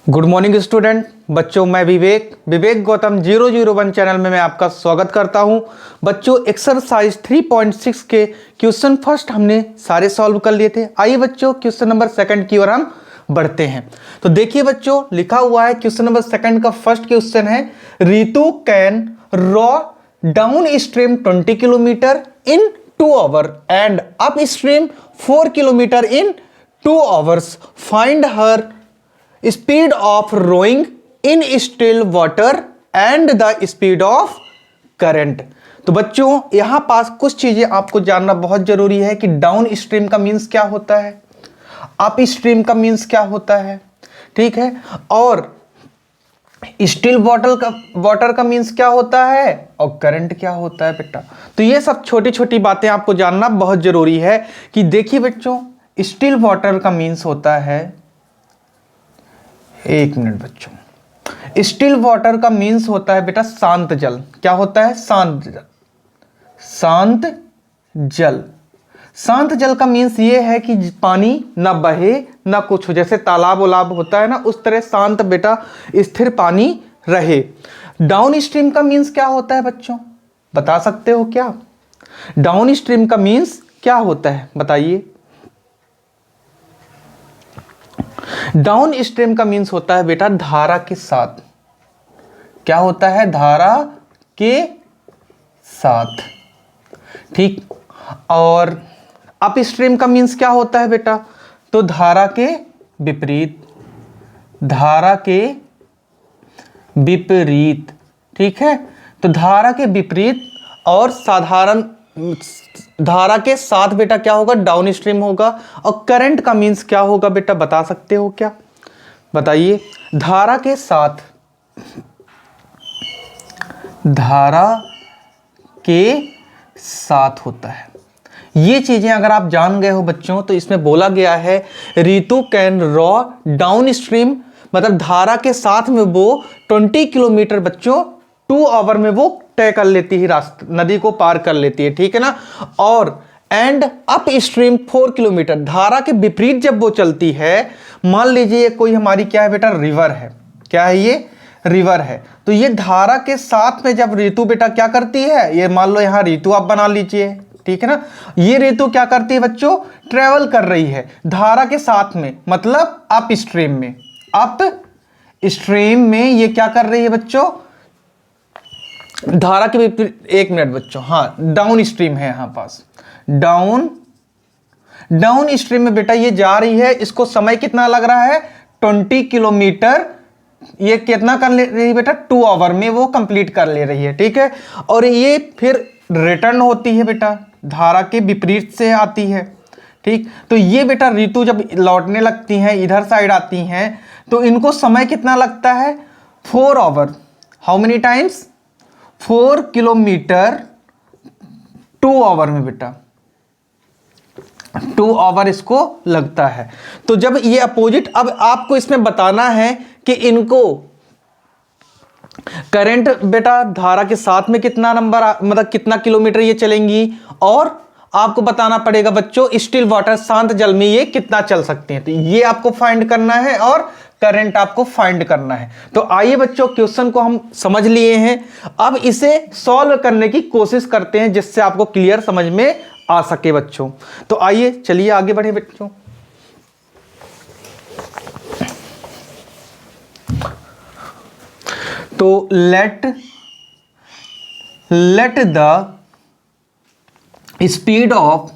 Good morning student बच्चों, मैं विवेक Gautam 001 channel में मैं आपका स्वागत करता हूं। बच्चों, एक्सरसाइज 3.6 के क्वेश्चन फर्स्ट हमने सारे सॉल्व कर लिए थे। आइए बच्चों, क्वेश्चन नंबर सेकंड की ओर हम बढ़ते हैं। तो देखिए बच्चों, लिखा हुआ है क्वेश्चन नंबर सेकंड का फर्स्ट क्वेश्चन है, Ritu can row downstream 20 kilometre in 2 hour and upstream 4 kilometre in 2 hours. Find her speed of rowing in still water and the speed of current. तो बच्चों, यहां पास कुछ चीजें आपको जानना बहुत जरूरी है कि डाउन स्ट्रीम का मीन्स क्या होता है, अप स्ट्रीम का मीन्स क्या होता है, ठीक है, और स्टिल वाटर का मीन्स क्या होता है और करंट क्या होता है बेटा। तो ये सब छोटी छोटी बातें आपको जानना बहुत जरूरी है। कि देखिए बच्चों, स्टिल वाटर का मीन्स होता है, एक मिनट बच्चों, स्टिल वाटर का मीन्स होता है बेटा शांत जल। क्या होता है? शांत जल। शांत जल, शांत जल का मीन्स ये है कि पानी ना बहे ना कुछ हो, जैसे तालाब उलाब होता है ना, उस तरह शांत बेटा स्थिर पानी रहे। डाउन स्ट्रीम का मीन्स क्या होता है बच्चों, बता सकते हो क्या? डाउन स्ट्रीम का मीन्स क्या होता है बताइए। डाउन स्ट्रीम का मीन्स होता है बेटा धारा के साथ। क्या होता है? धारा के साथ, ठीक। और अप स्ट्रीम का मीन्स क्या होता है बेटा? तो धारा के विपरीत, धारा के विपरीत, ठीक है। तो धारा के विपरीत और साधारण धारा के साथ बेटा क्या होगा? डाउन स्ट्रीम होगा। और करंट का मीन्स क्या होगा बेटा, बता सकते हो क्या? बताइए। धारा के साथ, धारा के साथ होता है। ये चीजें अगर आप जान गए हो बच्चों, तो इसमें बोला गया है Ritu can row down stream, मतलब धारा के साथ में वो 20 किलोमीटर बच्चों 2 आवर में वो तय कर लेती है, रास्ता नदी को पार कर लेती है, ठीक है ना। और एंड अप स्ट्रीम 4 किलोमीटर, धारा के विपरीत जब वो चलती है, मान लीजिए कोई हमारी क्या है बेटा, रिवर है। क्या है ये? रिवर है। तो ये धारा के साथ में जब ऋतु बेटा क्या करती है, ये मान लो यहां ऋतु आप बना लीजिए, ठीक है ना। ये ऋतु क्या करती है बच्चों? ट्रेवल कर रही है धारा के साथ में, मतलब अप स्ट्रीम में। अप स्ट्रीम में ये क्या कर रही है बच्चों? धारा के विपरीत, एक मिनट बच्चों, हाँ डाउन स्ट्रीम है यहाँ पास। डाउन स्ट्रीम में बेटा ये जा रही है, इसको समय कितना लग रहा है? 20 किलोमीटर। ये कितना कर ले रही है बेटा? 2 आवर में वो कंप्लीट कर ले रही है, ठीक है। और ये फिर रिटर्न होती है बेटा, धारा के विपरीत से आती है, ठीक। तो ये बेटा ऋतु जब लौटने लगती हैं, इधर साइड आती हैं, तो इनको समय कितना लगता है? 4 hour. How many times? 4 kilometre 2 hour में बेटा, 2 आवर इसको लगता है। तो जब ये अपोजिट, अब आपको इसमें बताना है कि इनको करंट बेटा धारा के साथ में कितना नंबर, मतलब कितना किलोमीटर ये चलेंगी, और आपको बताना पड़ेगा बच्चों स्टिल वाटर, शांत जल में ये कितना चल सकते हैं। तो ये आपको फाइंड करना है और करंट आपको फाइंड करना है। तो आइए बच्चों, क्वेश्चन को हम समझ लिए हैं, अब इसे सॉल्व करने की कोशिश करते हैं जिससे आपको क्लियर समझ में आ सके बच्चों। तो आइए चलिए आगे बढ़े बच्चों। तो let the speed of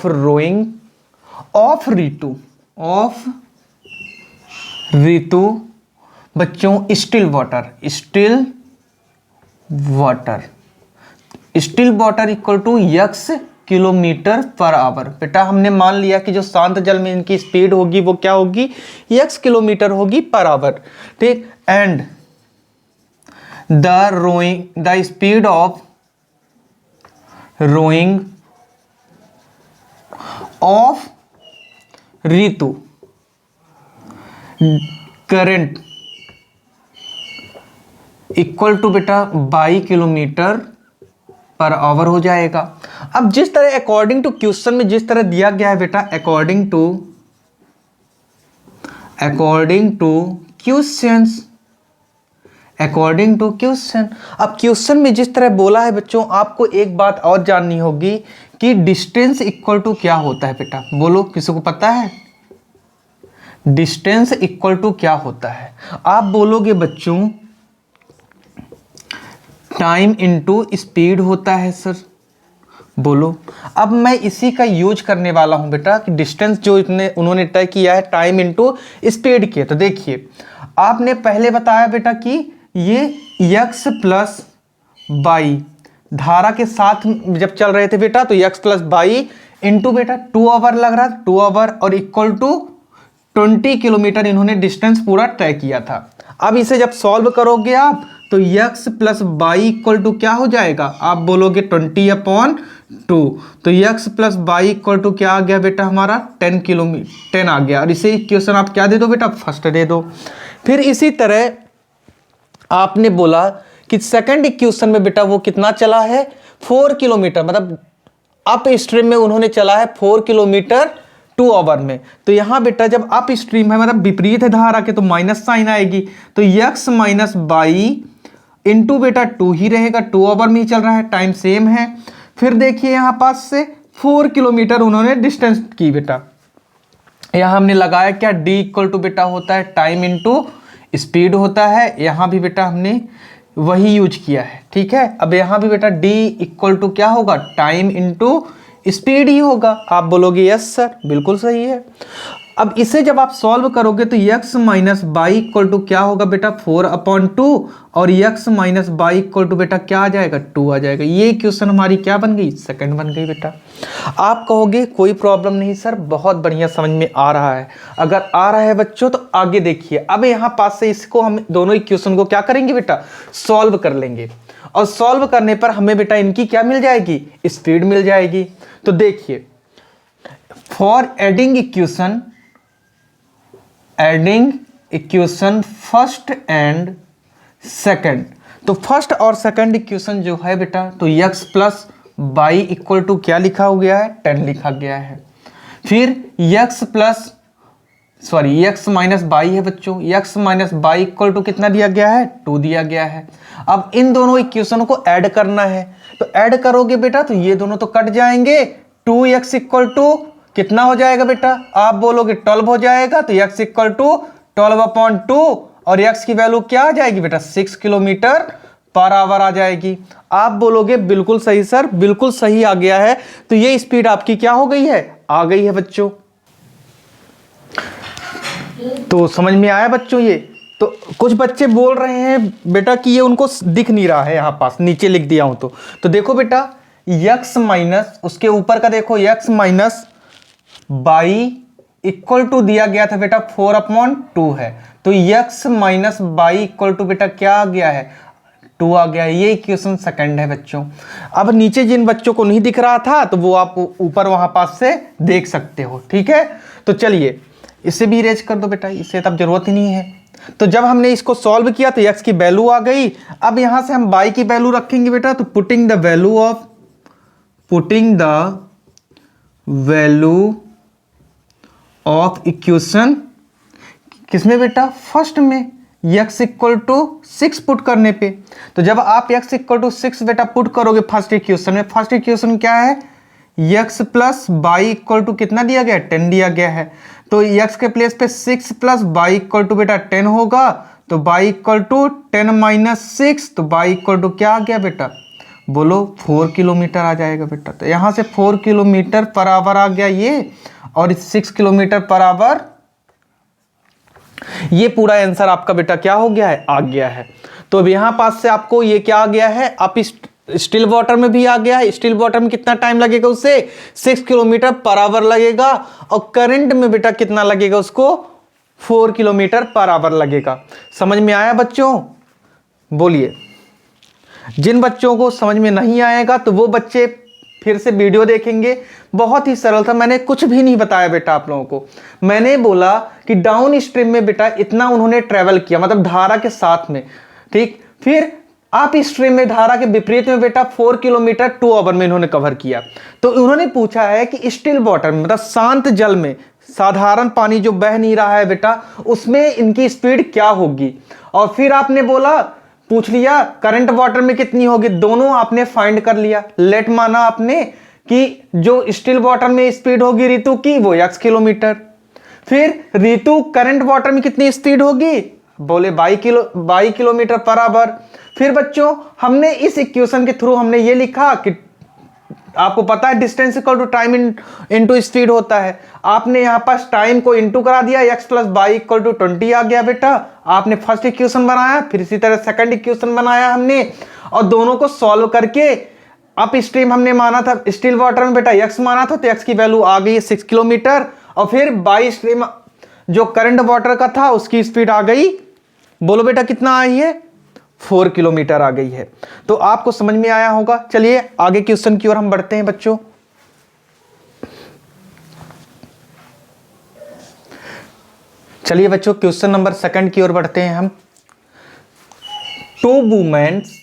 rowing of Ritu बच्चों still water equal to x kilometre per hour. बेटा हमने मान लिया कि जो शांत जल में इनकी स्पीड होगी वो क्या होगी? x किलोमीटर होगी पर आवर, ठीक। And the speed of rowing of Ritu current equal to बेटा 22 किलोमीटर पर आवर हो जाएगा। अब जिस तरह अकॉर्डिंग टू क्वेश्चन में जिस तरह दिया गया है बेटा, अकॉर्डिंग टू क्वेश्चन, अब क्वेश्चन में जिस तरह बोला है बच्चों, आपको एक बात और जाननी होगी कि डिस्टेंस इक्वल टू क्या होता है बेटा, बोलो किसी को पता है डिस्टेंस इक्वल टू क्या होता है? आप बोलोगे बच्चों टाइम इनटू स्पीड होता है सर। बोलो, अब मैं इसी का यूज करने वाला हूं बेटा कि डिस्टेंस जो उन्होंने तय किया है टाइम इनटू स्पीड के। तो देखिए, आपने पहले बताया बेटा कि ये x प्लस बाई धारा के साथ जब चल रहे थे बेटा, तो x प्लस बाई इंटू बेटा 2 आवर लग रहा था, 2 आवर और इक्वल टू 20 किलोमीटर इन्होंने डिस्टेंस पूरा तय किया था। अब इसे जब सॉल्व करोगे आप तो x plus y equal to क्या हो जाएगा, आप बोलोगे 20/2। तो x plus y equal to क्या आ गया बेटा हमारा 10 आ गया। और इसे इक्वेशन आप क्या दे दो बेटा, फर्स्ट दे दो। फिर इसी तरह आपने बोला कि सेकंड इक्वेशन में बेटा वो कितना चला है 4 किलोमीटर, मतलब अप स्ट्रीम में उन्होंने चला है 4 किलोमीटर 2 आवर में। तो यहां बेटा जब अप स्ट्रीम है मतलब विपरीत है धारा के, तो माइनस साइन आएगी। तो x माइनस बाई इंटू बेटा 2 ही रहेगा, 2 आवर में ही चल रहा है, टाइम सेम है। फिर देखिए यहां पास से 4 किलोमीटर उन्होंने डिस्टेंस की बेटा, यहां हमने लगाया क्या d इक्वल टू बेटा होता है टाइम इंटू स्पीड होता है। यहां भी बेटा हमने वही यूज किया है, ठीक है। अब यहां भी बेटा d इक्वल टू क्या होगा टाइम इंटू स्पीड ही होगा। आप बोलोगे यस सर, बिल्कुल सही है। अब इसे जब आप सॉल्व करोगे तो x minus y equal to क्या होगा बेटा 4/2 और x minus y equal to बेटा क्या आ जाएगा 2 आ जाएगा। ये इक्वेशन हमारी क्या बन गई, सेकंड बन गई बेटा। आप कहोगे कोई प्रॉब्लम नहीं सर, बहुत बढ़िया समझ में आ रहा है। अगर आ रहा है बच्चों तो आगे देखिए। अब यहाँ पास से इसको हम दोनों इक्वेशन को क्या करेंगे बेटा, सॉल्व कर लेंगे। और सॉल्व करने पर हमें बेटा इनकी क्या मिल जाएगी, स्पीड मिल जाएगी। तो देखिए, for adding equation first and second, तो फर्स्ट और सेकंड इक्वेशन जो है बेटा, तो x plus y equal to क्या लिखा हो गया है 10 लिखा गया है। फिर x माइनस बाई है बच्चों, x minus y equal to कितना दिया गया है 2 दिया गया है। अब इन दोनों इक्वेशन को ऐड करना है, तो ऐड करोगे बेटा तो ये दोनों तो कट जाएंगे। 2x इक्वल टू कितना हो जाएगा बेटा, आप बोलोगे 12 हो जाएगा। तो x इक्वल टू 12/2 और x की वैल्यू क्या आ जाएगी बेटा 6 किलोमीटर पर आवर आ जाएगी। आप बोलोगे बिल्कुल सही सर, बिल्कुल सही आ गया है। तो ये स्पीड आपकी क्या हो गई है, आ गई है बच्चों। तो समझ में आया बच्चों ये। तो कुछ बच्चे बोल रहे हैं बेटा कि ये उनको दिख नहीं रहा है, यहाँ पास नीचे लिख दिया हूं। तो देखो बेटा x माइनस उसके ऊपर का देखो x minus y equal to दिया गया था बेटा 4/2 है। तो x minus y equal to बेटा क्या आ गया है 2 आ गया है। ये इक्वेशन सेकंड है बच्चों। अब नीचे जिन बच्चों को नहीं दिख रहा था तो वो आप ऊपर वहां पास से देख सकते हो, ठीक है। तो चलिए इसे भी इरेज कर दो बेटा, इसे तब जरूरत ही नहीं है। तो जब हमने इसको सॉल्व किया तो x की वैल्यू आ गई। अब यहां से हम y की वैल्यू रखेंगे बेटा, तो putting the value of equation किसमें बेटा, फर्स्ट में x इक्वल टू 6 पुट करने पे। तो जब आप x इक्वल टू 6 बेटा पुट करोगे फर्स्ट इक्वेशन में, फर्स्ट इक्वेशन क्या है x plus y equal to कितना दिया गया है 10 दिया गया है। तो x के प्लेस पे 6 प्लस बाई इक्वल टू बेटा 10 होगा। तो बाई इक्वल टू 10 माइनस 6, तो बाई इक्वल टू क्या आ गया बेटा, बोलो 4 किलोमीटर आ जाएगा बेटा। तो यहां से 4 किलोमीटर पर आवर आ गया ये, और 6 किलोमीटर पर आवर। ये पूरा आंसर आपका बेटा क्या हो गया है, आ गया है। तो अब यहां पास से आपको ये क्या आ गया है, आप स्टिल वाटर में भी आ गया है। स्टिल वाटर में कितना टाइम लगेगा उससे 6 किलोमीटर पर आवर लगेगा, और करंट में बेटा कितना लगेगा उसको 4 किलोमीटर पर आवर लगेगा। समझ में आया बच्चों, बोलिए। जिन बच्चों को समझ में नहीं आएगा तो वो बच्चे फिर से वीडियो देखेंगे। बहुत ही सरल था, मैंने कुछ भी नहीं बताया बेटा आप लोगों को। मैंने बोला कि डाउन स्ट्रीम में बेटा इतना उन्होंने ट्रेवल किया, मतलब धारा के साथ में, ठीक। फिर आप स्ट्रीम में धारा के विपरीत में बेटा 4 किलोमीटर 2 आवर में इन्होंने कवर किया। तो उन्होंने पूछा है कि स्टिल वाटर में मतलब शांत जल में, साधारण पानी जो बह नहीं रहा है बेटा, उसमें इनकी स्पीड क्या होगी। और फिर आपने बोला, पूछ लिया करंट वाटर में कितनी होगी, दोनों आपने फाइंड कर लिया। लेट माना आपने कि जो स्टिल वाटर में स्पीड होगी ऋतु की वो x किलोमीटर, फिर ऋतु करंट वाटर में कितनी स्पीड होगी, बोले 22 किलोमीटर पर आवर। फिर बच्चों हमने इस इक्वेशन के थ्रू हमने ये लिखा कि आपको पता है distance equal to time into speed होता है। आपने यहां पास टाइम को इनटू करा दिया, x plus y equal to 20 आ गया बेटा। आपने फर्स्ट इक्वेशन बनाया, फिर इसी तरह सेकंड इक्वेशन बनाया हमने, और दोनों को सॉल्व करके अप स्ट्रीम हमने माना था, स्टिल वाटर में बेटा x माना था, तो x की वैल्यू आ गई 6 किलोमीटर। और फिर बाई स्ट्रीम जो करंट वाटर का था उसकी स्पीड आ गई, बोलो बेटा कितना आई है, 4 किलोमीटर आ गई है। तो आपको समझ में आया होगा। चलिए आगे क्वेश्चन की ओर हम बढ़ते हैं बच्चों। चलिए बच्चों क्वेश्चन नंबर 2 की ओर बढ़ते हैं हम। 2 womens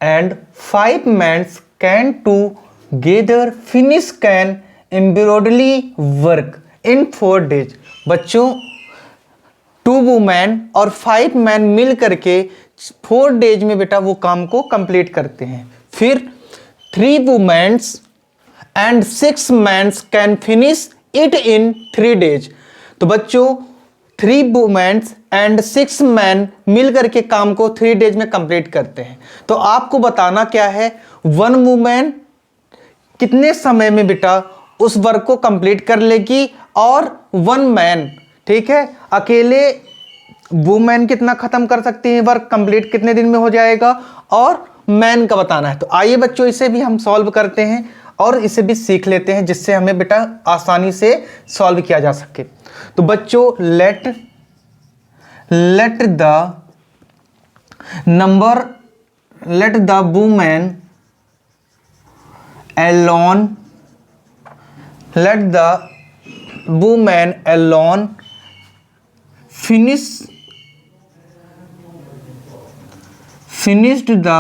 and 5 mens can together finish can embroidery work in 4 days. बच्चों 2 वुमेन और 5 मैन मिल करके 4 डेज में बेटा वो काम को कंप्लीट करते हैं। फिर 3 womens and 6 mens can finish it in 3 days. तो बच्चों 3 वुमेन्स एंड 6 मैन मिल करके काम को 3 डेज में कंप्लीट करते हैं। तो आपको बताना क्या है, 1 वुमेन कितने समय में बेटा उस वर्क को कंप्लीट कर लेगी, और 1 मैन, ठीक है, अकेले वुमेन कितना खत्म कर सकते हैं, वर्क कंप्लीट कितने दिन में हो जाएगा, और मैन का बताना है। तो आइए बच्चों इसे भी हम सॉल्व करते हैं और इसे भी सीख लेते हैं, जिससे हमें बेटा आसानी से सॉल्व किया जा सके। तो बच्चों let the women alone finished the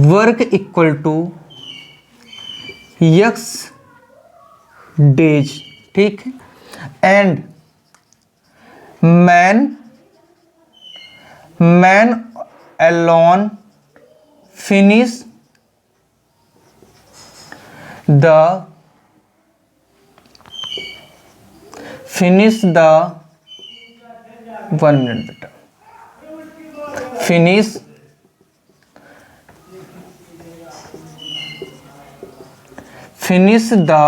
work equal to x days, ठीक है, and man alone finish the 1 minute बेटा, finish the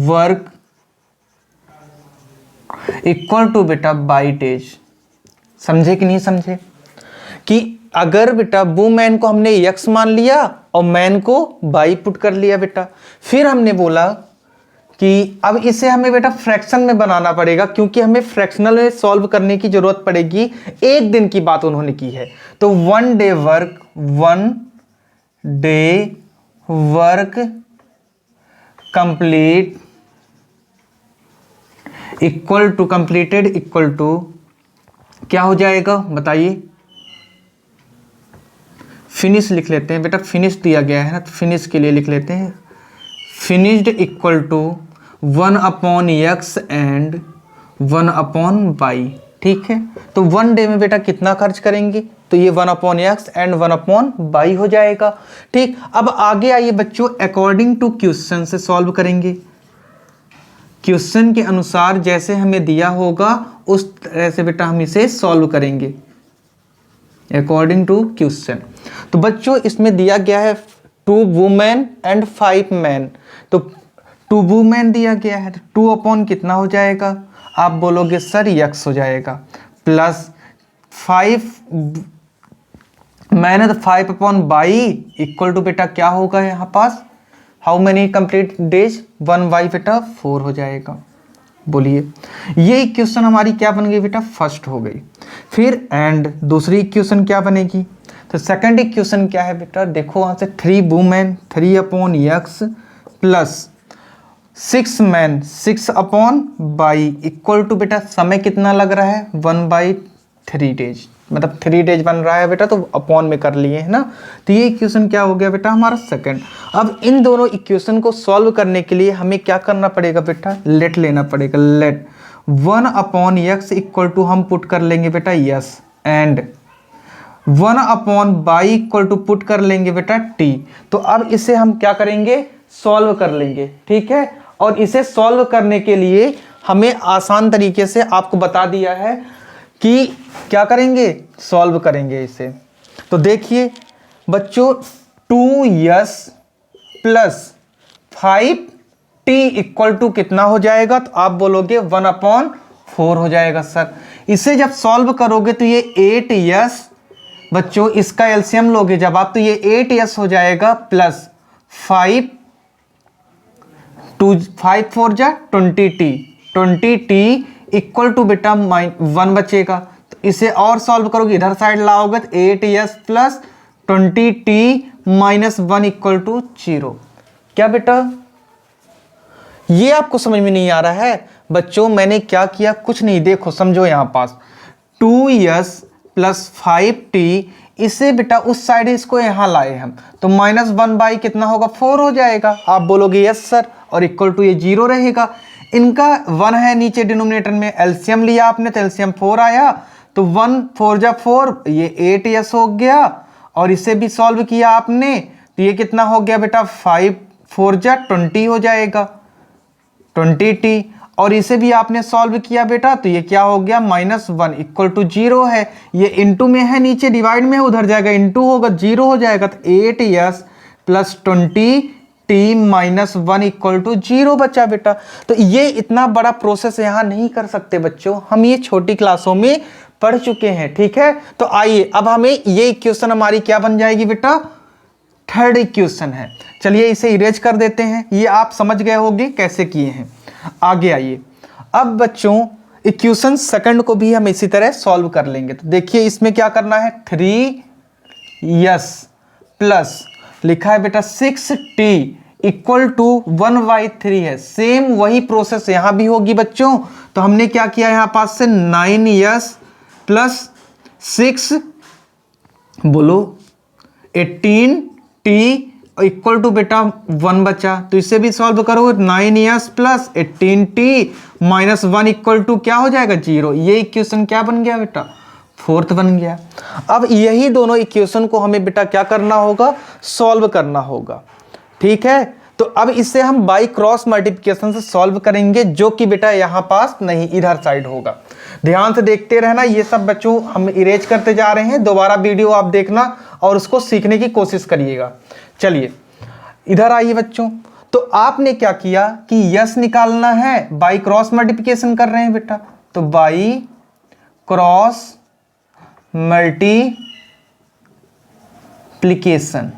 work equal to बेटा बाई डेज। समझे कि नहीं समझे, कि अगर बेटा वुमेन को हमने x मान लिया और मैन को बाई पुट कर लिया बेटा, फिर हमने बोला कि अब इसे हमें बेटा फ्रैक्शन में बनाना पड़ेगा, क्योंकि हमें फ्रैक्शनल में सॉल्व करने की जरूरत पड़ेगी। एक दिन की बात उन्होंने की है, तो 1 day work complete completed equal to क्या हो जाएगा बताइए, फिनिश लिख लेते हैं बेटा, फिनिश दिया गया है ना, तो फिनिश के लिए लिख लेते हैं finished equal to 1/x and 1/y, ठीक है। तो 1 डे में बेटा कितना खर्च करेंगे, तो ये 1/x एंड 1/y हो जाएगा, ठीक। अब आगे आइए बच्चों, अकॉर्डिंग टू क्वेश्चन से सॉल्व करेंगे। क्वेश्चन के अनुसार जैसे हमें दिया होगा उस तरह से बेटा हम इसे सॉल्व करेंगे अकॉर्डिंग टू क्वेश्चन। तो बच्चों इसमें दिया गया है 2 वुमेन एंड 5 मैन, तो 2 वुमेन दिया गया है, तो 2 कितना हो जाएगा, आप बोलोगे सर x हो जाएगा, प्लस 5 मैन है तो 5/y इक्वल टू बेटा क्या होगा यहाँ पास, how many complete days, 1/y बेटा 4 हो जाएगा। बोलिए ये इक्वेशन हमारी क्या बन गई बेटा, फर्स्ट हो गई। फिर एंड दूसरी इक्वेशन क्या बनेगी, तो सेकंड इक्वेशन क्या है बेटा, देखो वहां से 3 वुमेन 3/x प्लस 6 मैन 6/बाई इक्वल टू बेटा समय कितना लग रहा है 1/3 डेज, मतलब 3 डेज बन रहा है बेटा, तो अपॉन में कर लिए है ना। तो ये इक्वेशन क्या हो गया बेटा हमारा सेकंड। अब इन दोनों इक्वेशन को सॉल्व करने के लिए हमें क्या करना पड़ेगा बेटा, लेट लेना पड़ेगा। लेट 1/x इक्वल टू हम पुट कर लेंगे बेटा यस, एंड 1/बाई इक्वल टू पुट कर लेंगे बेटा t। तो अब इसे हम क्या करेंगे, सॉल्व कर लेंगे, ठीक है। और इसे सॉल्व करने के लिए हमें आसान तरीके से आपको बता दिया है कि क्या करेंगे, सॉल्व करेंगे इसे। तो देखिए बच्चों 2s plus 5t equal to कितना हो जाएगा, तो आप बोलोगे 1/4 हो जाएगा सर। इसे जब सॉल्व करोगे तो ये 8s, बच्चों इसका एलसीएम लोगे जब आप, तो ये 8s हो जाएगा प्लस 5 4 जा 20t इक्वल टू बेटा 1 बचेगा। तो इसे और सॉल्व करोगे, इधर साइड लाओगे तो 8s plus 20t minus 1 equal to 0। क्या बेटा ये आपको समझ में नहीं आ रहा है? बच्चों मैंने क्या किया, कुछ नहीं, देखो समझो यहां पास 2s प्लस 5t, इसे बेटा उस साइड इसको यहां लाए हम, तो -1 कितना होगा 4 हो जाएगा। आप बोलोगे यस सर, और इक्वल टू ये 0 रहेगा। इनका 1 है नीचे डिनोमिनेटर में, एलसीएम लिया आपने तो एलसीएम 4 आया, तो 1 4 जा 4, ये 8s हो गया। और इसे भी सॉल्व किया आपने तो ये कितना हो गया बेटा 5 4 जा 20 हो जाएगा 20t। और इसे भी आपने सॉल्व किया बेटा तो ये क्या हो गया -1 इक्वल टू 0 है। ये इनटू में है, नीचे डिवाइड में है, उधर जाएगा इनटू होगा 0 हो जाएगा। तो 8s plus 20t minus 1 equal to 0 बचा बेटा। तो ये इतना बड़ा प्रोसेस यहाँ नहीं कर सकते बच्चों, हम ये छोटी क्लासों में पढ़ चुके हैं, ठीक है। तो आइए अब हमें ये इक्वेशन हमारी क्या बन जाएगी बेटा, थर्ड इक्वेशन है। चलिए इसे इरेज कर देते हैं, ये आप समझ गए होंगे कैसे किए हैं। आगे आइए, अब बच्चों इक्वेशन सेकंड को भी हम इसी तरह सॉल्व कर लेंगे। तो देखिए इसमें क्या करना है, 3s प्लस लिखा है बेटा 6t इक्वल टू 1/3 है। सेम वही प्रोसेस यहां भी होगी बच्चों। तो हमने क्या किया यहां पास से 9s प्लस 6 बोलो 18t इक्वल टू बेटा 1 बचा। तो इसे भी सॉल्व करो, 9s plus 18t minus 1 equal to क्या हो जाएगा 0। ये इक्वेशन क्या बन गया बेटा, फोर्थ बन गया। अब यही दोनों इक्वेशन को हमें बेटा क्या करना होगा, सॉल्व करना होगा, ठीक है। तो अब इसे हम बाई क्रॉस मल्टीप्लिकेशन से सॉल्व करेंगे, जो कि बेटा यहां पास नहीं इधर साइड होगा। ध्यान से देखते रहना, ये सब बच्चों हम इरेज करते जा रहे हैं, दोबारा वीडियो आप देखना और उसको सीखने की कोशिश करिएगा। चलिए इधर आइए बच्चों, तो आपने क्या किया कि यस निकालना है, बाई क्रॉस मल्टीप्लिकेशन कर रहे हैं बेटा, तो बाई क्रॉस मल्टीप्लिकेशन,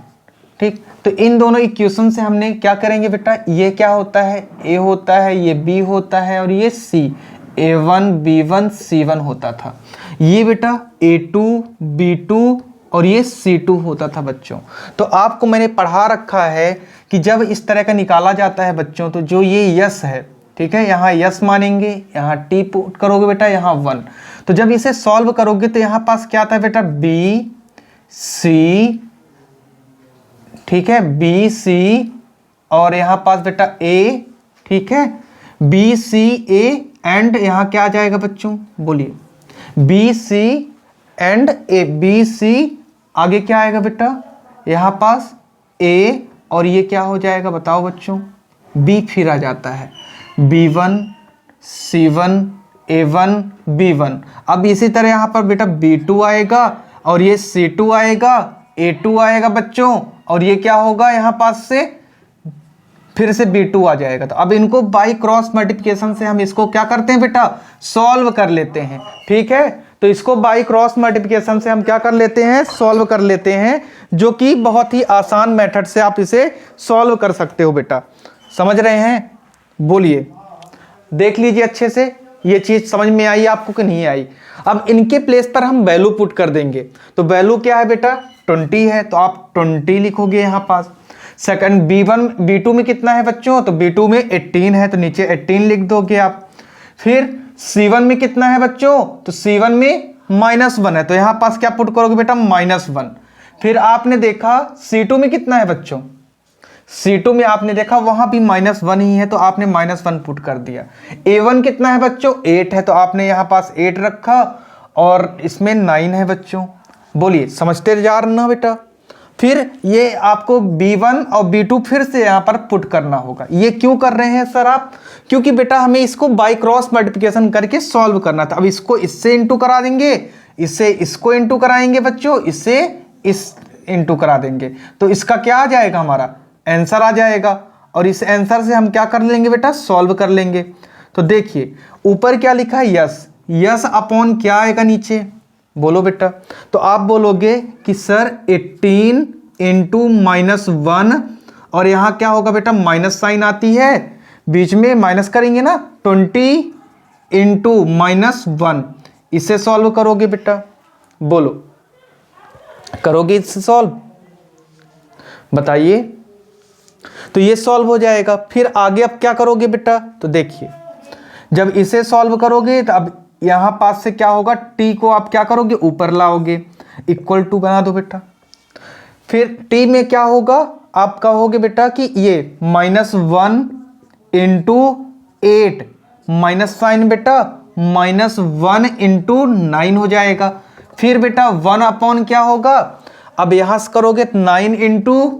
ठीक। तो इन दोनों इक्वेशन से हमने क्या करेंगे बेटा, ये क्या होता है a होता है, ये b होता है और ये c, a1 b1 c1 होता था। ये बेटा a2 b2 और ये c2 होता था बच्चों। तो आपको मैंने पढ़ा रखा है कि जब इस तरह का निकाला जाता है बच्चों, तो जो ये यस है, ठीक है, यहाँ यस मानेंगे, यहाँ t पुट करोगे बेटा, यहाँ 1। तो जब इसे सॉल्व करोगे तो यहाँ पास क्या आता है बेटा b c, ठीक है, बी सी और यहाँ पास बेटा ए, ठीक है, बी सी ए एंड यहाँ क्या आ जाएगा बच्चों, बोलिए B C and A, B C आगे क्या आएगा बेटा, यहाँ पास ए और ये क्या हो जाएगा बताओ बच्चों, बी फिर आ जाता है, B1 C1 A1 B1। अब इसी तरह यहाँ पर बेटा B2 आएगा और ये C2 आएगा, A2 आएगा बच्चों, और ये क्या होगा यहाँ पास से फिर से B2 आ जाएगा। तो अब इनको बाई क्रॉस मल्टीप्लिकेशन से हम इसको क्या करते हैं बेटा, सॉल्व कर लेते हैं, ठीक है। तो इसको बाई क्रॉस मल्टीप्लिकेशन से हम क्या कर लेते हैं, सॉल्व कर लेते हैं, जो कि बहुत ही आसान मेथड से आप इसे सॉल्व कर सकते हो बेटा। समझ रहे हैं, बोलिए, देख लीजिए अच्छे से, ये चीज समझ में आई आपको कि नहीं आई। अब इनके प्लेस पर हम वैल्यू पुट कर देंगे। तो वैल्यू क्या है बेटा 20 है, तो आप 20 लिखोगे यहाँ पास। सेकंड B2 में कितना है बच्चों, तो B2 में 18 है, तो नीचे 18 लिख दोगे आप। फिर C1 में कितना है बच्चों, तो C1 में -1 है, तो यहां पास क्या पुट करोगे बेटा, -1। फिर आपने देखा C2 में कितना है बच्चों, C2 में आपने देखा वहां भी -1 ही है, तो आपने -1 पुट कर दिया। A1 कितना है बच्चों, 8 है, तो आपने यहां पास 8 रखा, और इसमें 9 है बच्चों। बोलिए, समझते जा रहे ना बेटा। फिर ये आपको B1 और B2 फिर से यहां पर पुट करना होगा। ये क्यों कर रहे हैं सर आप, क्योंकि बेटा हमें इसको बाय क्रॉस मल्टीप्लिकेशन करके सॉल्व करना था। अब इसको इससे इंटू करा देंगे, इससे इसको इंटू कराएंगे बच्चों, इससे इस इंटू करा देंगे, तो इसका क्या आ जाएगा, हमारा आंसर आ जाएगा। और इस आंसर से हम क्या कर लेंगे बेटा, सॉल्व कर लेंगे। तो देखिए ऊपर क्या लिखा है, यस, यस अपॉन क्या आएगा नीचे, बोलो बेटा। तो आप बोलोगे कि सर 18 इंटू -1, और यहां क्या होगा बेटा, माइनस साइन आती है, बीच में माइनस करेंगे ना, 20 इंटू -1, इसे सॉल्व करोगे बेटा, बोलो करोगे इससे सॉल्व, बताइए। तो ये सॉल्व हो जाएगा। फिर आगे अब क्या करोगे बेटा, तो देखिए जब इसे सॉल्व करोगे तो अब यहां पास से क्या होगा, t को आप क्या करोगे, ऊपर लाओगे, इक्वल टू बना दो बेटा। फिर t में क्या होगा, आप कहोगे बेटा कि ये -1 इंटू 8, माइनस साइन बेटा -1 इंटू 9 हो जाएगा। फिर बेटा 1 अपॉन क्या होगा, अब यहां से करोगे 9 इंटू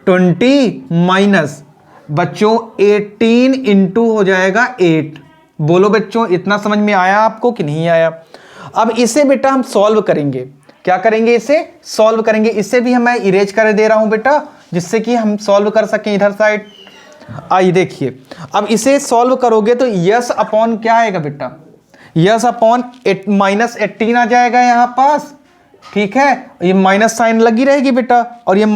20 माइनस बच्चों 18 इंटू हो जाएगा 8। बोलो बच्चों, इतना समझ में आया आपको कि नहीं आया। अब इसे बेटा हम सॉल्व करेंगे, क्या करेंगे, इसे सॉल्व करेंगे। इसे भी मैं इरेज कर दे रहा हूं बेटा, जिससे कि हम सॉल्व कर सकें इधर साइड। आइए देखिए, अब इसे सॉल्व करोगे तो यस अपॉन क्या आएगा बेटा, यस अपॉन -18 आ जाएगा यहां पास, ठीक है। ये माइनस साइन लगी रहेगी बेटा, और ये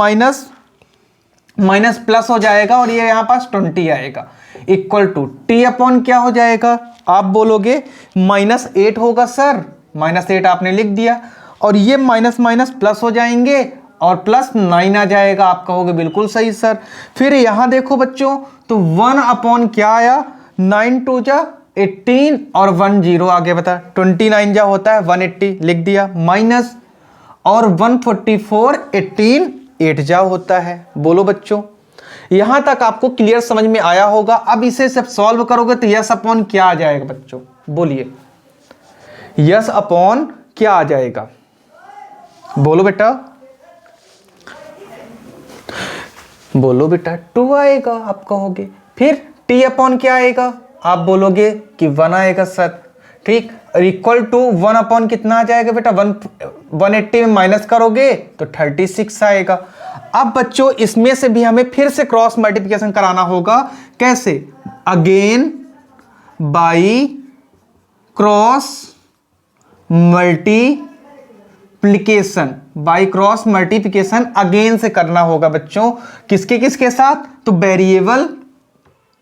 माइनस प्लस हो जाएगा, और ये यहां पास 20 आएगा, इक्वल टू t अपॉन क्या हो जाएगा, आप बोलोगे -8 होगा सर, -8 आपने लिख दिया, और ये माइनस माइनस प्लस हो जाएंगे, और +9 आ जाएगा, आप कहोगे बिल्कुल सही सर। फिर यहां देखो बच्चों, तो 1 अपॉन क्या आया, 9 2 जा 18, और 1 0 आ गया, बता 29 जा होता है 180 लिख दिया, माइनस, और 144 18 8 जा होता है। बोलो बच्चों, यहां तक आपको क्लियर समझ में आया होगा। अब इसे जब सॉल्व करोगे तो यस अपॉन क्या आ जाएगा बच्चों, बोलिए यस अपॉन क्या आ जाएगा, बोलो बेटा, बोलो बेटा 2 आएगा, आप कहोगे। फिर t अपॉन क्या आएगा, आप बोलोगे कि 1 आएगा सर, ठीक, इक्वल टू 1 अपॉन कितना आ जाएगा बेटा, 180 में माइनस करोगे तो 36 आएगा। अब बच्चों इसमें से भी हमें फिर से क्रॉस मल्टीप्लिकेशन कराना होगा, कैसे, again by cross multiplication, by cross multiplication again से करना होगा बच्चों, किसके किसके साथ, तो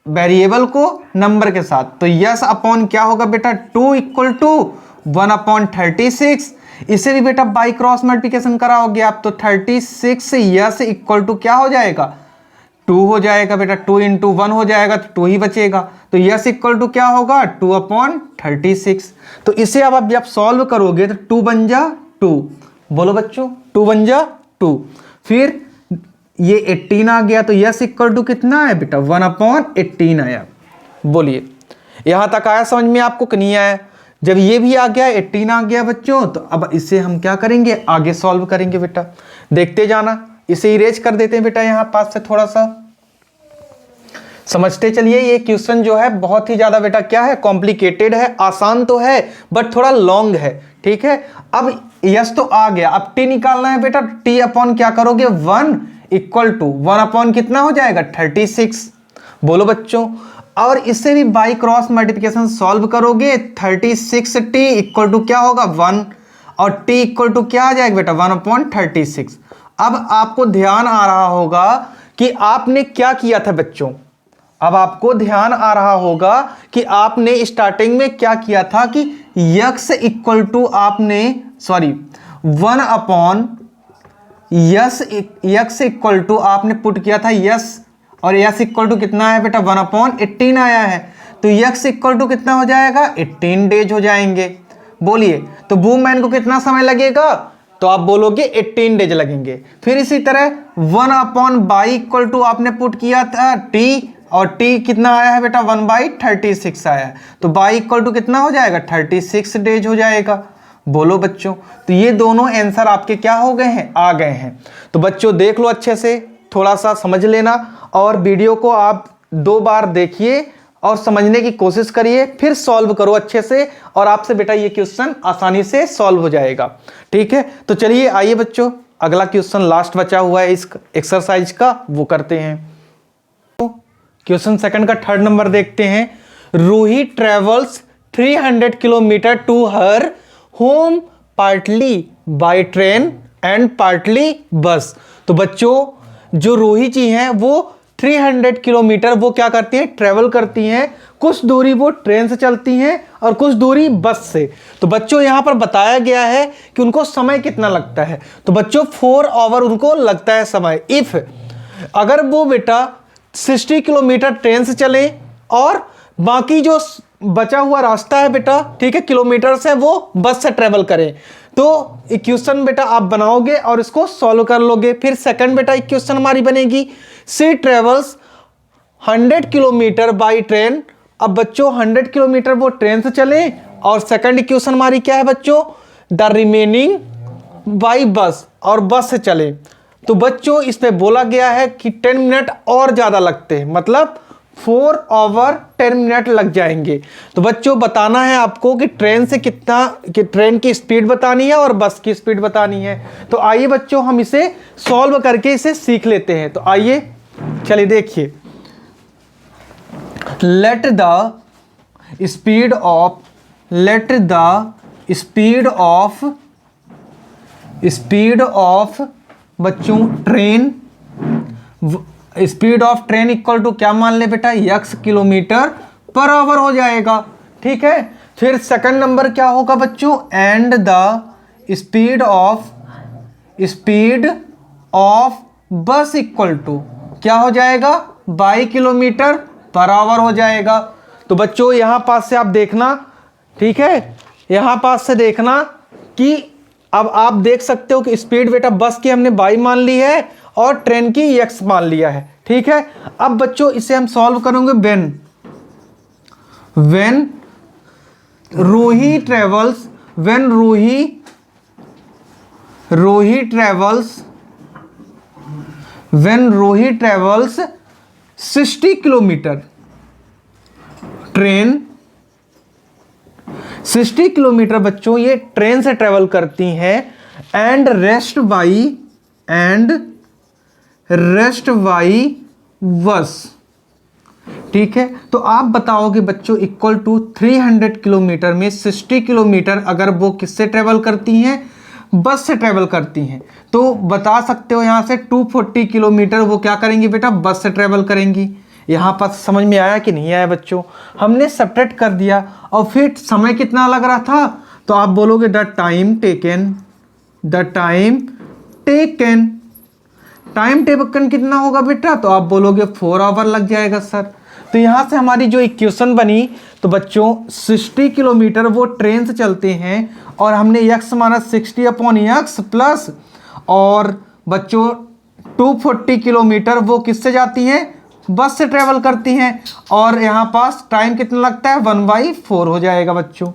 वेरिएबल को नंबर के साथ। तो यस अपॉन क्या होगा बेटा, 2 इक्वल टू 1 अपॉन 36, इसे भी बेटा बाई क्रॉस मल्टीप्लिकेशन कराओगे आप, तो 36 यस इक्वल टू क्या हो जाएगा, 2 हो जाएगा बेटा, 2 इंटू 1 हो जाएगा तो 2 ही बचेगा, तो यस इक्वल टू क्या होगा, 2 अपॉन 36। तो इसे अब जब सॉल्व करोगे तो 2 बन जा 2, बोलो बच्चों 2 बन जा 2। फिर ये 18 आ गया, तो यस इक्वल टू कितना है बेटा, 1 अपॉन 18 आया। बोलिए यहां तक आया समझ में आपको कि नहीं आया। जब ये भी आ गया 18 आ गया बच्चों, तो अब इसे हम क्या करेंगे, आगे सॉल्व करेंगे बेटा, देखते जाना। इसे इरेज कर देते हैं बेटा यहां पास से, थोड़ा सा समझते चलिए। ये क्वेश्चन जो है बहुत ही ज्यादा बेटा क्या है, कॉम्प्लिकेटेड है, आसान तो है बट थोड़ा लॉन्ग है, ठीक है। अब यस तो आ गया, अब टी निकालना है बेटा, टी अपॉन क्या करोगे, 1 इक्वल टू 1 अपॉन कितना हो जाएगा, 36। बोलो बच्चों, और इससे भी बाई क्रॉस मल्टीप्लिकेशन सॉल्व करोगे, 36t इक्वल टू क्या होगा, 1, और t इक्वल टू क्या आ जाएगा बेटा, 1 अपॉन 36। अब आपको ध्यान आ रहा होगा कि आपने क्या किया था बच्चों, अब आपको ध्यान आ रहा होगा कि आपने स्टार्टिंग में क्या किया था कि x इक्वल टू आपने 1 अपॉन यक्स इक्वल टू आपने पुट किया था यस, और यस इक्वल टू कितना है बेटा 1/18 आया है, तो यक्स इक्वल टू कितना हो जाएगा 18 डेज हो जाएंगे। बोलिए तो वूमेन को कितना समय लगेगा, तो आप बोलोगे 18 डेज लगेंगे। फिर इसी तरह 1/y इक्वल टू आपने पुट किया था t, और t कितना आया है बेटा 1/36 आया है, तो y इक्वल टू कितना हो जाएगा 36 डेज हो जाएगा। बोलो बच्चों, तो ये दोनों आंसर आपके क्या हो गए हैं, आ गए हैं। तो बच्चों देख लो अच्छे से, थोड़ा सा समझ लेना, और वीडियो को आप 2 बार देखिए और समझने की कोशिश करिए, फिर सॉल्व करो अच्छे से, और आपसे बेटा ये क्वेश्चन आसानी से सॉल्व हो जाएगा। ठीक है, तो चलिए आइए बच्चों, अगला क्वेश्चन लास्ट बचा हुआ है इस एक्सरसाइज का, वो करते हैं। क्वेश्चन सेकंड का 3rd नंबर देखते हैं। Ruhi travels 300 kilometre to her home partly by train and partly bus. तो बच्चों जो रूही जी हैं वो 300 किलोमीटर वो क्या करती हैं, ट्रेवल करती हैं। कुछ दूरी वो ट्रेन से चलती हैं और कुछ दूरी बस से। तो बच्चों यहां पर बताया गया है कि उनको समय कितना लगता है। तो बच्चों 4 आवर उनको लगता है समय। इफ अगर वो बेटा 60 किलोमीटर ट्रेन से चले और बाकी जो बचा हुआ रास्ता है बेटा, ठीक है, किलोमीटर से, वो बस से ट्रेवल करें, तो इक्वेशन बेटा आप बनाओगे और इसको सॉल्व कर लोगे। फिर सेकंड बेटा इक्वेशन हमारी बनेगी, सी ट्रेवल्स 100 किलोमीटर बाई ट्रेन। अब बच्चों 100 किलोमीटर वो ट्रेन से चले, और सेकंड इक्वेशन हमारी क्या है बच्चों, द रिमेनिंग बाई बस, और बस से चले। तो बच्चों इसमें बोला गया है कि 10 मिनट और ज्यादा लगते हैं, मतलब 4 आवर 10 मिनट लग जाएंगे। तो बच्चों बताना है आपको कि ट्रेन से कितना, कि ट्रेन की स्पीड बतानी है और बस की स्पीड बतानी है। तो आइए बच्चों हम इसे सॉल्व करके इसे सीख लेते हैं। तो आइए चलिए देखिए, लेट द स्पीड ऑफ बच्चों train, speed of train equal to क्या मान ले बेटा, x किलोमीटर पर आवर हो जाएगा। ठीक है, फिर सेकंड नंबर क्या होगा बच्चों, एंड द स्पीड ऑफ बस इक्वल टू क्या हो जाएगा, बाई किलोमीटर पर आवर हो जाएगा। तो बच्चों यहां पास से आप देखना, ठीक है, यहां पास से देखना कि अब आप देख सकते हो कि स्पीड बेटा बस की हमने बाई मान ली है और ट्रेन की x मान लिया है। ठीक है, अब बच्चों इसे हम सॉल्व करेंगे। When Ruhi travels 60 kilometre, train 60 kilometre बच्चों ये ट्रेन से ट्रेवल करती हैं, एंड रेस्ट बाई बस। ठीक है, तो आप बताओगे बच्चों इक्वल टू 300 किलोमीटर में 60 किलोमीटर अगर वो किससे ट्रेवल करती हैं, बस से ट्रेवल करती हैं, तो बता सकते हो यहां से 240 किलोमीटर वो क्या करेंगी बेटा, बस से ट्रेवल करेंगी। यहां पर समझ में आया कि नहीं आया बच्चों, हमने सब्ट्रैक्ट कर दिया, और फिर समय कितना लग रहा था, तो आप बोलोगे द टाइम टेकन कितना होगा बेटा, तो आप बोलोगे 4 आवर लग जाएगा सर। तो यहां से हमारी जो इक्वेशन बनी, तो बच्चों 60 किलोमीटर वो ट्रेन से चलते हैं, और हमने x माना 60/x प्लस, और बच्चों 240 किलोमीटर वो किससे जाती हैं, बस से ट्रेवल करती हैं, और यहाँ पास टाइम कितना लगता है 1/4 हो जाएगा बच्चों।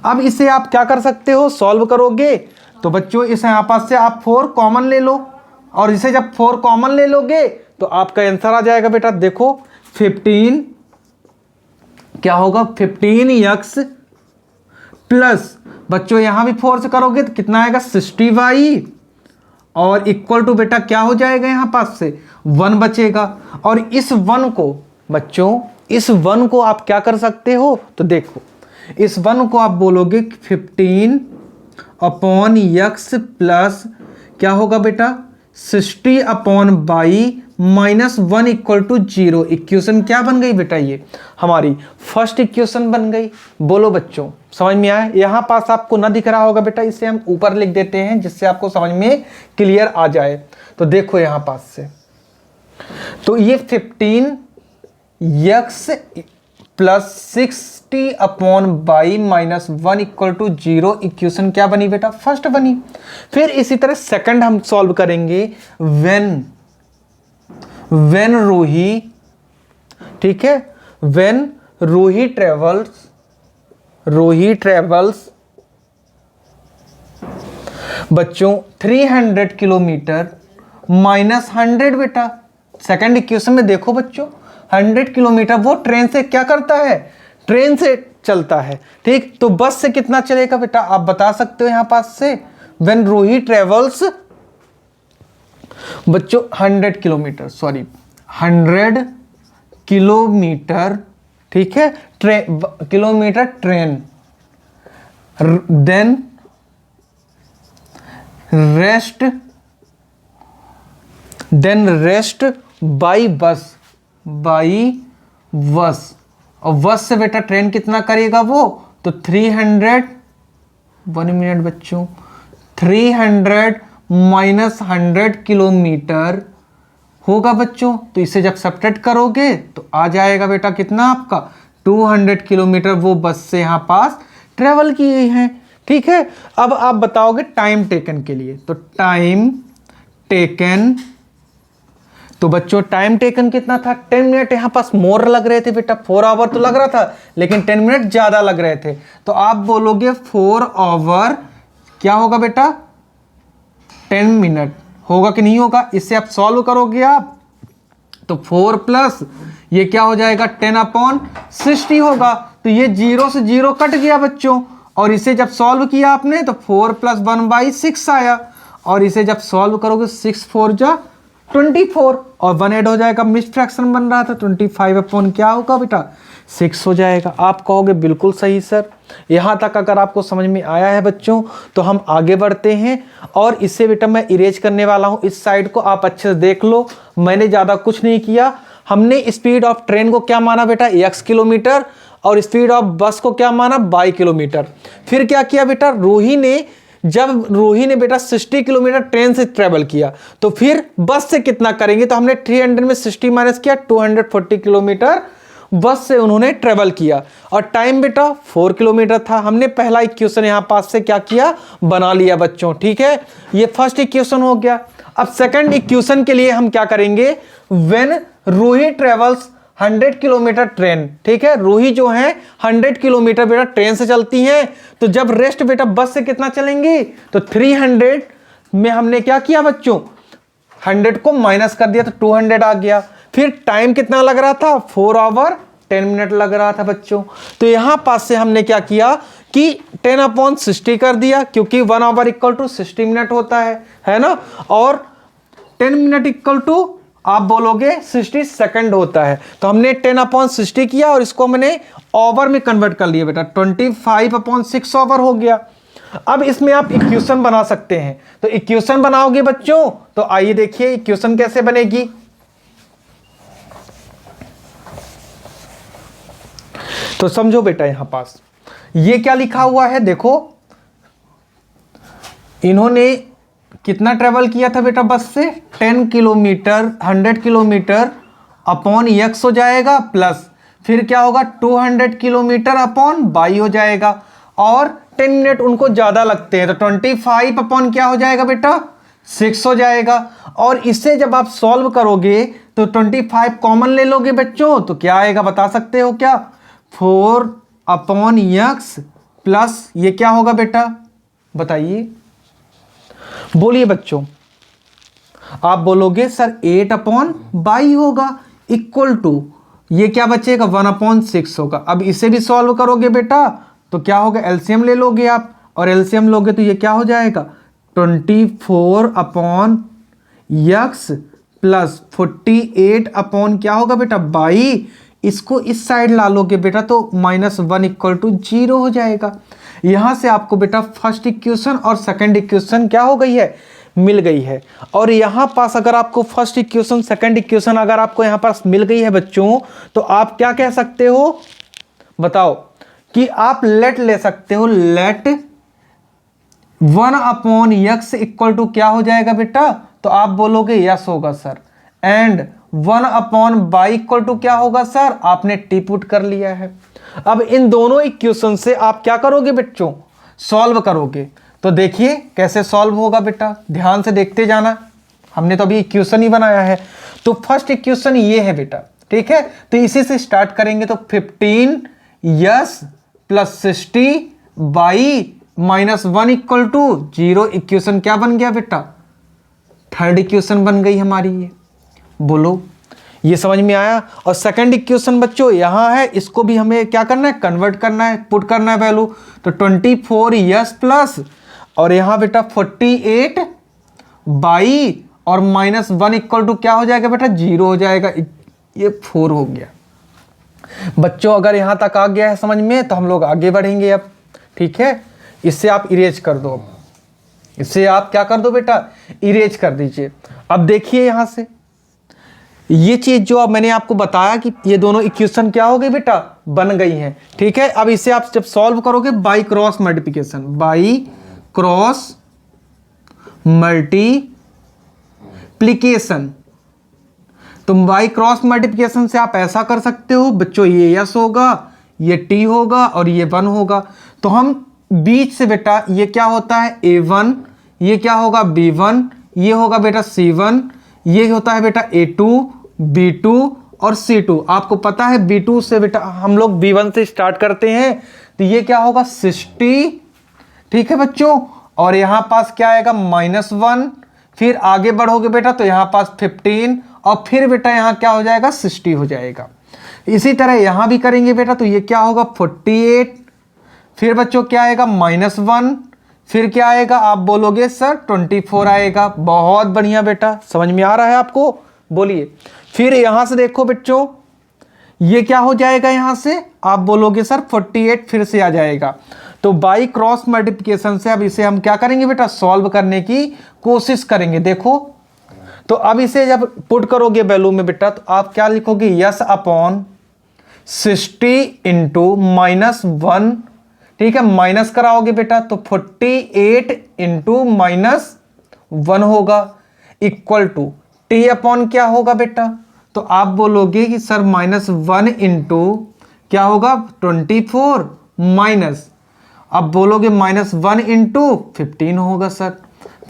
अब इसे आप क्या कर सकते हो, सॉल्व करोगे, तो बच्चों इस यहाँ पास से आप 4 कॉमन ले लो, और इसे जब 4 कॉमन ले लोगे तो आपका आंसर आ जाएगा बेटा, देखो 15 क्या होगा, 15x प्लस बच्चों यहां भी 4 से करोगे तो कितना आएगा 60y, और इक्वल टू बेटा क्या हो जाएगा, यहां पास से 1 बचेगा। और इस 1 को बच्चों, इस 1 को आप क्या कर सकते हो, तो देखो इस 1 को आप बोलोगे 15/x प्लस क्या होगा बेटा 60/y -1 इक्वल टू 0। इक्वेशन क्या बन गई बेटा? ये हमारी फर्स्ट इक्वेशन बन गई। बोलो बच्चों, समझ में आया? यहां पास आपको ना दिख रहा होगा बेटा, इसे हम ऊपर लिख देते हैं जिससे आपको समझ में क्लियर आ जाए। तो देखो यहां पास से, तो ये 15x plus 60 upon y -1 equal to 0 equation क्या बनी बेटा? फर्स्ट बनी। फिर इसी तरह सेकंड हम सॉल्व करेंगे। when रूही, ठीक है, when रूही ट्रेवल्स बच्चों 300 किलोमीटर -100 बेटा। सेकंड इक्वेशन में देखो बच्चों, 100 किलोमीटर वो ट्रेन से क्या करता है? ट्रेन से चलता है, ठीक। तो बस से कितना चलेगा बेटा? आप बता सकते हो यहां पास से। when रूही ट्रेवल्स बच्चों 100 किलोमीटर, सॉरी 100 किलोमीटर, ठीक है, kilometre train, then rest by bus, और बस से बेटा ट्रेन कितना करेगा वो? तो 300, 1 मिनट बच्चों, 300 -100 किलोमीटर होगा बच्चों। तो इसे जब सब्ट्रैक्ट करोगे तो आ जाएगा बेटा कितना आपका? 200 किलोमीटर वो बस से यहां पास ट्रेवल किए हैं, ठीक है। अब आप बताओगे टाइम टेकन के लिए, तो टाइम टेकन, तो बच्चों टाइम टेकन कितना था? 10 मिनट यहां पास मोर लग रहे थे बेटा, 4 आवर तो लग रहा था लेकिन 10 मिनट ज्यादा लग रहे थे। तो आप बोलोगे 4 आवर क्या होगा बेटा? 10 मिनट होगा कि नहीं होगा? इससे आप सॉल्व करोगे आप, तो 4 प्लस ये क्या हो जाएगा? 10 अपॉन 60 होगा। तो ये 0 से 0 कट गया बच्चों, और इसे जब सॉल्व किया आपने तो 4 प्लस 1/6 आया, और इसे जब सॉल्व करोगे 6 4 जा 24, और 1 ऐड हो जाएगा, मिक्स्ड फ्रैक्शन बन रहा था, 25 अपॉन क्या होगा बेटा? 6 हो जाएगा। आप कहोगे बिल्कुल सही सर। यहाँ तक अगर आपको समझ में आया है बच्चों तो हम आगे बढ़ते हैं, और इससे बेटा मैं इरेज करने वाला हूँ इस साइड को, आप अच्छे से देख लो। मैंने ज़्यादा कुछ नहीं किया। हमने स्पीड ऑफ ट्रेन को क्या माना बेटा? x किलोमीटर, और स्पीड ऑफ बस को क्या माना? y kilometre. फिर क्या किया बेटा? जब रूही ने बेटा 60 किलोमीटर ट्रेन से ट्रेवल किया, तो फिर बस से कितना करेंगे? तो हमने 300 में 60 माइनस किया, 240 किलोमीटर बस से उन्होंने ट्रेवल किया, और टाइम बेटा 4 किलोमीटर था। हमने पहला इक्वेशन यहां पास से क्या किया? बना लिया बच्चों, ठीक है। ये फर्स्ट इक्वेशन हो गया। अब सेकंड इक्वेशन के लिए हम क्या करेंगे? When Ruhi travels 100 kilometre train, ठीक है, रूही जो है 100 किलोमीटर बेटा ट्रेन से चलती हैं, तो जब रेस्ट बेटा बस से कितना चलेंगी? तो 300 में हमने क्या किया बच्चों? 100 को माइनस कर दिया तो 200 आ गया। फिर टाइम कितना लग रहा था? 4 आवर 10 मिनट लग रहा था बच्चों। तो यहां पास से हमने क्या किया कि 10 अपॉन 60 कर दिया, क्योंकि 1 आवर इक्वल टू 60 मिनट होता है ना, और 10 मिनट इक्वल टू आप बोलोगे 60 सेकंड होता है। तो हमने 10 अपॉन 60 किया, और इसको मैंने ओवर में कन्वर्ट कर लिया बेटा, 25 अपॉन 6 ओवर हो गया। अब इसमें आप इक्वेशन बना सकते हैं। तो इक्वेशन बनाओगे बच्चों, तो आइए देखिए इक्वेशन कैसे बनेगी। तो समझो बेटा, यहां पास ये क्या लिखा हुआ है देखो, इन्होंने कितना ट्रेवल किया था बेटा बस से? 10 किलोमीटर, 100 किलोमीटर अपॉन x हो जाएगा, प्लस फिर क्या होगा? 200 किलोमीटर अपॉन बाई हो जाएगा, और 10 मिनट उनको ज़्यादा लगते हैं, तो 25 अपॉन क्या हो जाएगा बेटा? 6 हो जाएगा। और इससे जब आप सॉल्व करोगे तो 25 कॉमन ले लोगे बच्चों, तो क्या आएगा बता सकते हो क्या? 4 अपॉन x प्लस ये क्या होगा बेटा? बताइए, बोलिए बच्चों। आप बोलोगे सर 8 अपॉन बाई होगा, इक्वल टू ये क्या बचेगा? 1 अपॉन 6 होगा। अब इसे भी सॉल्व करोगे बेटा तो क्या होगा? एलसीएम ले लोगे आप, और एलसीएम लोगे तो ये क्या हो जाएगा? 24 अपॉन x प्लस 48 अपॉन क्या होगा बेटा? बाई। इसको इस साइड ला लोगे बेटा तो -1 इक्वल टू 0 हो जाएगा। यहां से आपको बेटा फर्स्ट इक्वेशन और सेकंड इक्वेशन क्या हो गई है? मिल गई है। और यहाँ पास अगर आपको फर्स्ट इक्वेशन सेकंड इक्वेशन अगर आपको यहाँ पास मिल गई है बच्चों, तो आप क्या कह सकते हो बताओ, कि आप लेट ले सकते हो, लेट 1/x इक्वल टू क्या हो जाएगा बेटा, तो आप बोलोगे यस होगा sir. And 1/y equal to क्या होगा सर, आपने टी पुट कर लिया है। अब इन दोनों इक्वेशन से आप क्या करोगे बच्चों, सॉल्व करोगे। तो देखिए कैसे सॉल्व होगा बेटा, ध्यान से देखते जाना, हमने तो अभी इक्वेशन ही बनाया है। तो फर्स्ट इक्वेशन ये है बेटा, ठीक है, तो इसी से स्टार्ट करेंगे। तो 15s plus 60y minus 1 equal to 0। Equation क्या बन गया बेटा, थर्ड इक्वेशन बन गई हमारी ये। बोलो ये समझ में आया। और सेकंड इक्वेशन बच्चों यहां है, इसको भी हमें क्या करना है, कन्वर्ट करना है, पुट करना है वैल्यू। तो 24s प्लस और यहां बेटा 48y और माइनस 1 इक्वल टू क्या हो जाएगा बेटा, 0 हो जाएगा। ये 4 हो गया बच्चों। अगर यहां तक आ गया है समझ में, तो हम लोग आगे बढ़ेंगे अब, ठीक है। इससे आप इरेज कर दो, इससे आप क्या कर दो बेटा, इरेज कर दीजिए। अब देखिए यहां से ये चीज जो अब मैंने आपको बताया कि ये दोनों इक्वेशन क्या हो गई बेटा, बन गई हैं, ठीक है। अब इसे आप जब सॉल्व करोगे by cross multiplication, by cross multiplication, तो बाई क्रॉस मल्टीप्लिकेशन से आप ऐसा कर सकते हो बच्चों, ये यस होगा, ये टी होगा और ये 1 होगा। तो हम बीच से बेटा ये क्या होता है a1, ये क्या होगा b1, ये होगा बेटा c1, ये होता है बेटा a2, b2 और c2। आपको पता है b2 से बेटा हम लोग b1 से स्टार्ट करते हैं, तो ये क्या होगा 60, ठीक है बच्चों। और यहां पास क्या आएगा -1, फिर आगे बढ़ोगे बेटा तो यहां पास 15 और फिर बेटा यहां क्या हो जाएगा 60 हो जाएगा। इसी तरह यहां भी करेंगे बेटा, तो ये क्या होगा 48, फिर बच्चों क्या आएगा -1, फिर क्या आएगा आप बोलोगे सर 24 आएगा। बहुत बढ़िया बेटा, समझ में आ रहा है आपको, बोलिए। फिर यहां से देखो बच्चों ये क्या हो जाएगा, यहां से आप बोलोगे सर 48 फिर से आ जाएगा। तो बाई क्रॉस मल्टीप्लिकेशन से अब इसे हम क्या करेंगे बेटा, सॉल्व करने की कोशिश करेंगे। देखो तो अब इसे जब पुट करोगे वैल्यू में बेटा, तो आप क्या लिखोगे, यस अपॉन 60 इंटू -1, ठीक है, माइनस कराओगे बेटा तो 48 इंटू -1 होगा इक्वल टू टी अपॉन क्या होगा बेटा, तो आप बोलोगे कि सर -1 इंटू क्या होगा 24 माइनस, अब बोलोगे -1 इंटू 15 होगा सर।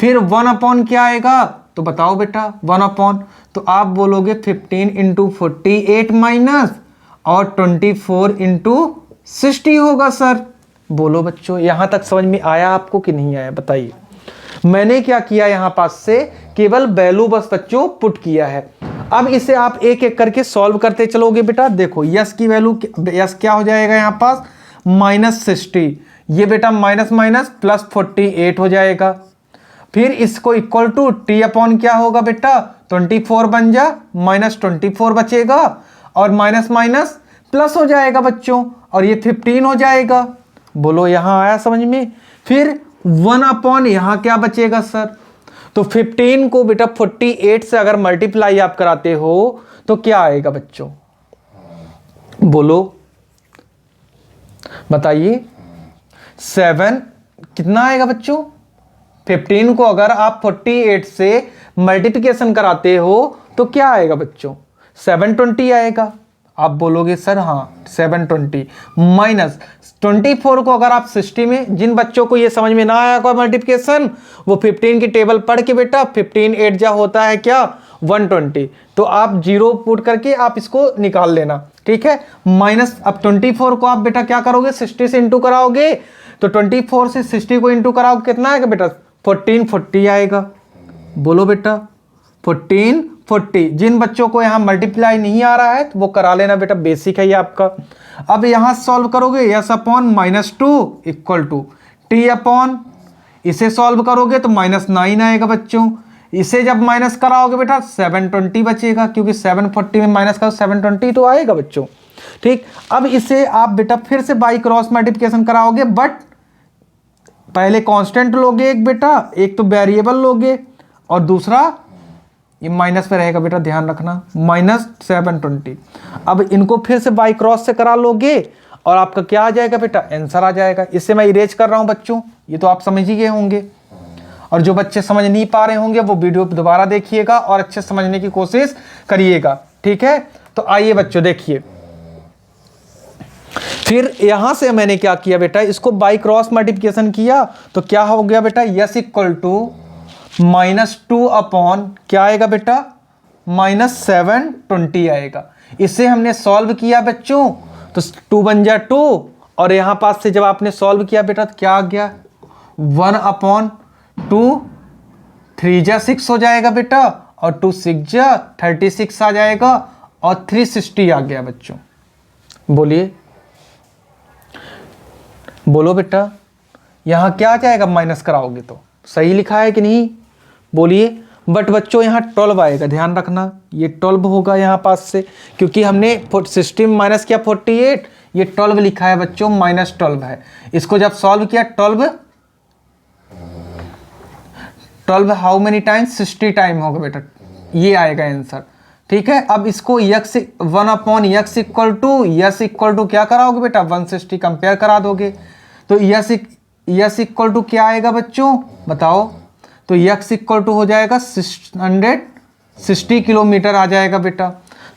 फिर 1 अपॉन क्या आएगा, तो बताओ बेटा 1 अपॉन, तो आप बोलोगे 15 इंटू 48 माइनस और 24 इंटू 60 होगा सर। बोलो बच्चों यहां तक समझ में आया आपको कि नहीं आया, बताइए। मैंने क्या किया यहां पास से केवल वैल्यू बस बच्चों पुट किया है। अब इसे आप एक एक करके सॉल्व करते चलोगे बेटा। देखो यस की वैल्यू, यस क्या हो जाएगा यहां पास -60, ये बेटा माइनस माइनस प्लस 48 हो जाएगा। फिर इसको इक्वल टू टी अपॉन क्या होगा बेटा 24 बन जा, -24 बचेगा और माइनस माइनस प्लस हो जाएगा बच्चों और ये 15 हो जाएगा। बोलो यहां आया समझ में। फिर 1 अपॉन यहां क्या बचेगा सर, तो 15 को बेटा 48 से अगर मल्टीप्लाई आप कराते हो तो क्या आएगा बच्चों, बोलो बताइए। 7 कितना आएगा बच्चों, 15 को अगर आप 48 से मल्टीप्लिकेशन कराते हो तो क्या आएगा बच्चों 720 आएगा। आप बोलोगे सर हाँ 720 माइनस 24 को अगर आप 60 में, जिन बच्चों को ये समझ में ना आया कोई मल्टीप्लिकेशन, वो 15 की टेबल पढ़ के बेटा 15 8 जा होता है क्या 120, तो आप 0 पुट करके आप इसको निकाल लेना, ठीक है। माइनस अब 24 को आप बेटा क्या करोगे 60 से इंटू कराओगे, तो 24 से 60 को इंटू कराओगे कितना आएगा बेटा 1440 आएगा। बोलो बेटा 1440। जिन बच्चों को यहाँ मल्टीप्लाई नहीं आ रहा है तो वो करा लेना बेटा, बेसिक है ये आपका। अब यहाँ सॉल्व करोगे यस upon -2 equal to T upon, इसे सॉल्व करोगे तो -9 आएगा बच्चों। इसे जब माइनस कराओगे बेटा 720 बचेगा, क्योंकि 740 में माइनस करो 720 तो आएगा बच्चों, ठीक। अब इसे आप बेटा फिर से बाई क्रॉस मल्टीप्लिकेशन कराओगे, बट पहले कांस्टेंट लोगे एक बेटा, एक तो वेरिएबल लोगे, और दूसरा ये माइनस पे रहेगा बेटा, ध्यान रखना, -720। अब इनको फिर से बाई क्रॉस से करा लोगे और आपका क्या आ जाएगा बेटा, आंसर आ जाएगा। इससे मैं इरेज कर रहा हूं बच्चों, ये तो आप समझ ही गए होंगे। और जो बच्चे समझ नहीं पा रहे होंगे वो वीडियो दोबारा देखिएगा और अच्छे समझने की कोशिश करिएगा, ठीक है। तो आइए बच्चों देखिए, फिर यहां से मैंने क्या किया बेटा, इसको बाई क्रॉस मल्टीप्लिकेशन किया तो क्या हो गया बेटा, यस इक्वल टू -2 अपॉन क्या आएगा बेटा, -720 आएगा। इसे हमने सॉल्व किया बच्चों तो 2 बन जा 2, और यहां पास से जब आपने सॉल्व किया बेटा तो क्या आ गया, 1/2, 3 जा 6 हो जाएगा बेटा, और 2 6 जा 36 आ जाएगा, और 360 आ गया बच्चों। बोलिए, बोलो बेटा, यहां क्या आ जाएगा, माइनस कराओगे तो सही लिखा है कि नहीं, बोलिए। बट बच्चों यहाँ 12 आएगा, ध्यान रखना, ये 12 होगा यहाँ पास से, क्योंकि हमने 60 माइनस किया 48, ये 12 लिखा है बच्चों, -12 है। इसको जब सॉल्व किया 12 हाउ मेनी टाइम्स, 60 टाइम होगा बेटा, ये आएगा आंसर, ठीक है। अब इसको यक्स 1/x इक्वल टू क्या कराओगे बेटा, 160 कंपेयर करा दोगे तो यस इक्वल टू क्या आएगा बच्चों, बताओ। तो यक्स इक्वल टू हो जाएगा 660 किलोमीटर आ जाएगा बेटा।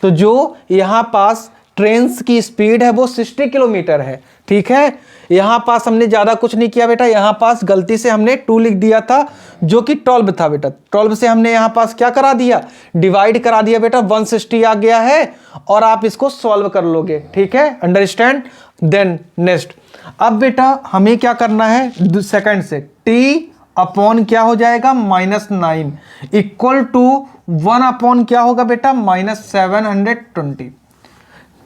तो जो यहाँ पास ट्रेन की स्पीड है वो 60 किलोमीटर है, ठीक है। यहाँ पास हमने ज़्यादा कुछ नहीं किया बेटा, यहाँ पास गलती से हमने 2 लिख दिया था जो कि 12 था बेटा। 12 से हमने यहाँ पास क्या करा दिया, डिवाइड करा दिया बेटा, 160 आ गया है, और आप इसको सॉल्व कर लोगे, ठीक है, अंडरस्टैंड। देन नेक्स्ट, अब बेटा हमें क्या करना है, सेकंड से t अपॉन क्या हो जाएगा, -9 इक्वल टू 1 क्या होगा बेटा, -720।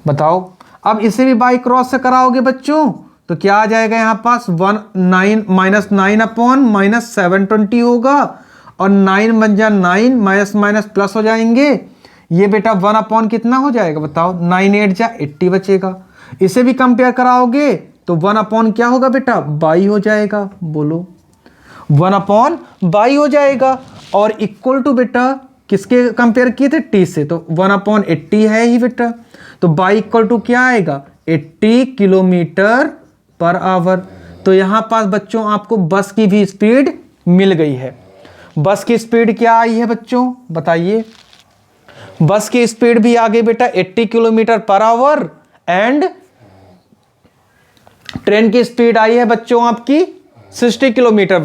बताओ, अब इसे भी बाई क्रॉस से कराओगे बच्चों तो क्या आ जाएगा, यहाँ पास -9 अपॉन -720 होगा, और 9 बन जा 9, माइनस माइनस प्लस हो जाएंगे, ये बेटा 1 कितना हो जाएगा, बताओ, 9 8 जा 80 बचेगा। इसे भी कंपेयर कराओगे तो 1 क्या होगा बेटा, 22 हो जाएगा, बोलो, 1/22 हो जाएगा। और इक्वल टू बेटा किसके कंपेयर किए थे, टी से, तो 1/80 है ही बेटा, तो बाई इक्वल टू क्या आएगा, 80 किलोमीटर पर आवर। तो यहां पास बच्चों आपको बस की भी स्पीड मिल गई है। बस की स्पीड क्या आई है बच्चों, बताइए। बस की स्पीड भी आ गई बेटा 80 kilometre per our, and train की स्पीड आई है बच्चों आपकी 60 किलोमीटर